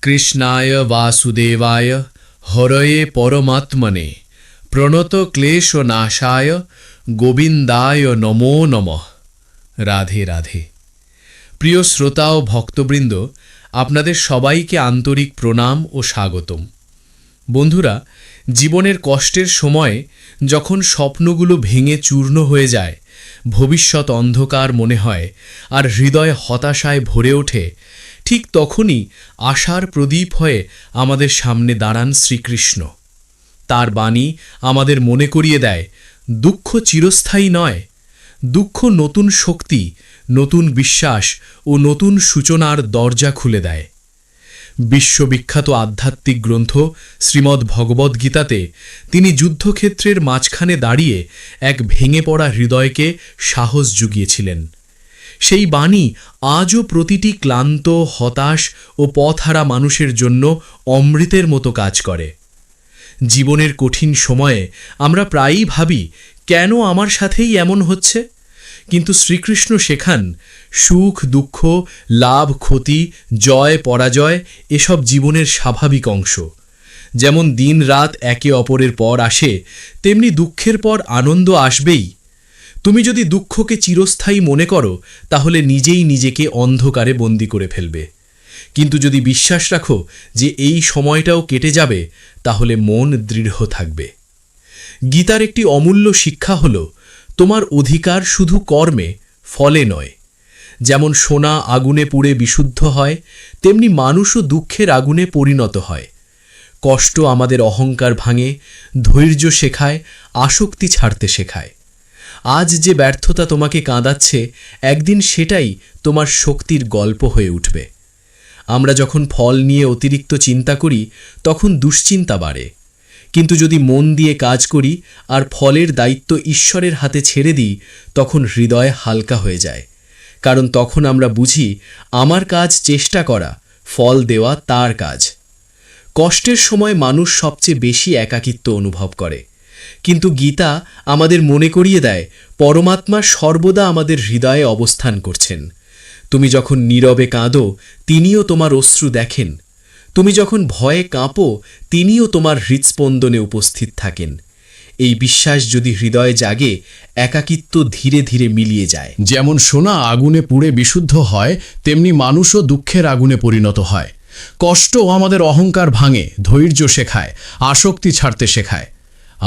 কৃষ্ণায় বাসুদেবায় হরয়ে পরমাত্মনে প্রণত ক্লেশনাশায় গোবিন্দায় নমো নমঃ। রাধে রাধে। প্রিয় শ্রোতা ও ভক্তবৃন্দ, আপনাদের সবাইকে আন্তরিক প্রণাম ও স্বাগতম। বন্ধুরা, জীবনের কষ্টের সময়ে যখন স্বপ্নগুলো ভেঙে চূর্ণ হয়ে যায়, ভবিষ্যৎ অন্ধকার মনে হয় আর হৃদয় হতাশায় ভরে ওঠে, ঠিক তখনই আশার প্রদীপ হয়ে আমাদের সামনে দাঁড়ান শ্রীকৃষ্ণ। তার বাণী আমাদের মনে করিয়ে দেয়, দুঃখ চিরস্থায়ী নয়। দুঃখ নতুন শক্তি, নতুন বিশ্বাস ও নতুন সূচনার দরজা খুলে দেয়। বিশ্ববিখ্যাত আধ্যাত্মিক গ্রন্থ শ্রীমদ্ ভগবদ্গীতাতে তিনি যুদ্ধক্ষেত্রের মাঝখানে দাঁড়িয়ে এক ভেঙে পড়া হৃদয়কে সাহস জুগিয়েছিলেন। সেই বাণী আজও প্রতিটি ক্লান্ত, হতাশ ও পথহারা মানুষের জন্য অমৃতের মতো কাজ করে। জীবনের কঠিন সময়ে আমরা প্রায়ই ভাবি, কেন আমার সাথেই এমন হচ্ছে? কিন্তু শ্রীকৃষ্ণ শেখান, সুখ দুঃখ, লাভ ক্ষতি, জয় পরাজয় এসব জীবনের স্বাভাবিক অংশ। যেমন দিন রাত একে অপরের পর আসে, তেমনি দুঃখের পর আনন্দ আসবেই। তুমি যদি দুঃখকে চিরস্থায়ী মনে করো, তাহলে নিজেই নিজেকে অন্ধকারে বন্দী করে ফেলবে। কিন্তু যদি বিশ্বাস রাখো যে এই সময়টাও কেটে যাবে, তাহলে মন দৃঢ় থাকবে। গীতার একটি অমূল্য শিক্ষা হল, তোমার অধিকার শুধু কর্মে, ফলে নয়। যেমন সোনা আগুনে পুড়ে বিশুদ্ধ হয়, তেমনি মানুষও দুঃখের আগুনে পরিণত হয়। কষ্ট আমাদের অহংকার ভাঙে, ধৈর্য শেখায়, আসক্তি ছাড়তে শেখায়। আজ যে ব্যর্থতা তোমাকে কাঁদাচ্ছে, একদিন সেটাই তোমার শক্তির গল্প হয়ে উঠবে। আমরা যখন ফল নিয়ে অতিরিক্ত চিন্তা করি, তখন দুশ্চিন্তা বাড়ে। কিন্তু যদি মন দিয়ে কাজ করি আর ফলের দায়িত্ব ঈশ্বরের হাতে ছেড়ে দিই, তখন হৃদয় হালকা হয়ে যায়। কারণ তখন আমরা বুঝি, আমার কাজ চেষ্টা করা, ফল দেওয়া তার কাজ। কষ্টের সময় মানুষ সবচেয়ে বেশি একাকিত্ব অনুভব করে, কিন্তু গীতা আমাদের মনে করিয়ে দেয়, পরমাত্মা সর্বদা আমাদের হৃদয়ে অবস্থান করছেন। তুমি যখন নীরবে কাঁদো, তিনিও তোমার অশ্রু দেখেন। তুমি যখন ভয়ে কাঁপো, তিনিও তোমার হৃৎস্পন্দনে উপস্থিত থাকেন। এই বিশ্বাস যদি হৃদয়ে জাগে, একাকিত্ব ধীরে ধীরে মিলিয়ে যায়। যেমন সোনা আগুনে পুড়ে বিশুদ্ধ হয়, তেমনি মানুষও দুঃখের আগুনে পরিণত হয়। কষ্ট আমাদের অহংকার ভাঙে, ধৈর্য শেখায়, আসক্তি ছাড়তে শেখায়।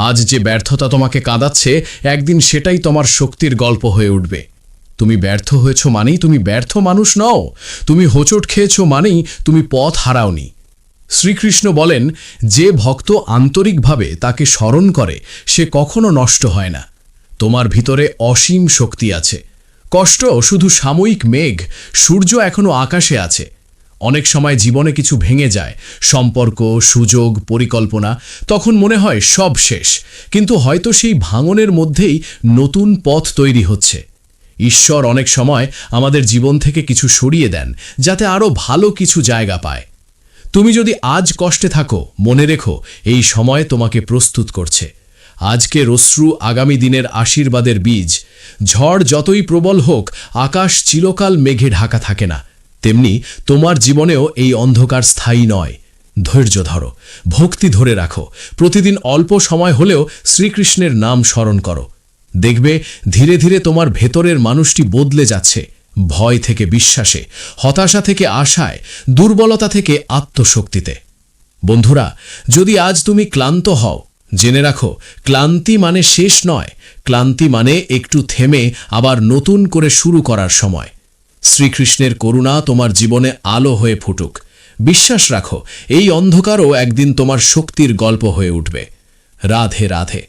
আজ যে ব্যর্থতা তোমাকে কাঁদাচ্ছে, একদিন সেটাই তোমার শক্তির গল্প হয়ে উঠবে। তুমি ব্যর্থ হয়েছ মানেই তুমি ব্যর্থ মানুষ নও। তুমি হোঁচট খেয়েছ মানেই তুমি পথ হারাওনি। শ্রীকৃষ্ণ বলেন, যে ভক্ত আন্তরিকভাবে তাকে স্মরণ করে, সে কখনো নষ্ট হয় না। তোমার ভিতরে অসীম শক্তি আছে। কষ্ট শুধু সাময়িক মেঘ, সূর্য এখনো আকাশে আছে। অনেক সময় জীবনে কিছু ভেঙে যায়, সম্পর্ক, সুযোগ, পরিকল্পনা, তখন মনে হয় সব শেষ। কিন্তু হয়তো সেই ভাঙনের মধ্যেই নতুন পথ তৈরি হচ্ছে। ঈশ্বর অনেক সময় আমাদের জীবন থেকে কিছু সরিয়ে দেন, যাতে আরও ভালো কিছু জায়গা পায়। তুমি যদি আজ কষ্টে থাকো, মনে রেখো, এই সময় তোমাকে প্রস্তুত করছে। আজকের অশ্রু আগামী দিনের আশীর্বাদের বীজ। ঝড় যতই প্রবল হোক, আকাশ চিরকাল মেঘে ঢাকা থাকে না। তেমনি তোমার জীবনেও এই অন্ধকার স্থায়ী নয়। ধৈর্য ধরো, ভক্তি ধরে রাখো, প্রতিদিন অল্প সময় হলেও শ্রীকৃষ্ণের নাম স্মরণ করো। দেখবে ধীরে ধীরে তোমার ভেতরের মানুষটি বদলে যাচ্ছে। ভয় থেকে বিশ্বাসে, হতাশা থেকে আশায়, দুর্বলতা থেকে আত্মশক্তিতে। বন্ধুরা, যদি আজ তুমি ক্লান্ত হও, জেনে রাখো, ক্লান্তি মানে শেষ নয়। ক্লান্তি মানে একটু থেমে আবার নতুন করে শুরু করার সময়। শ্রীকৃষ্ণের করুণা তোমার জীবনে আলো হয়ে ফুটুক। বিশ্বাস রাখো, এই অন্ধকারও একদিন তোমার শক্তির গল্প হয়ে উঠবে। রাধে রাধে।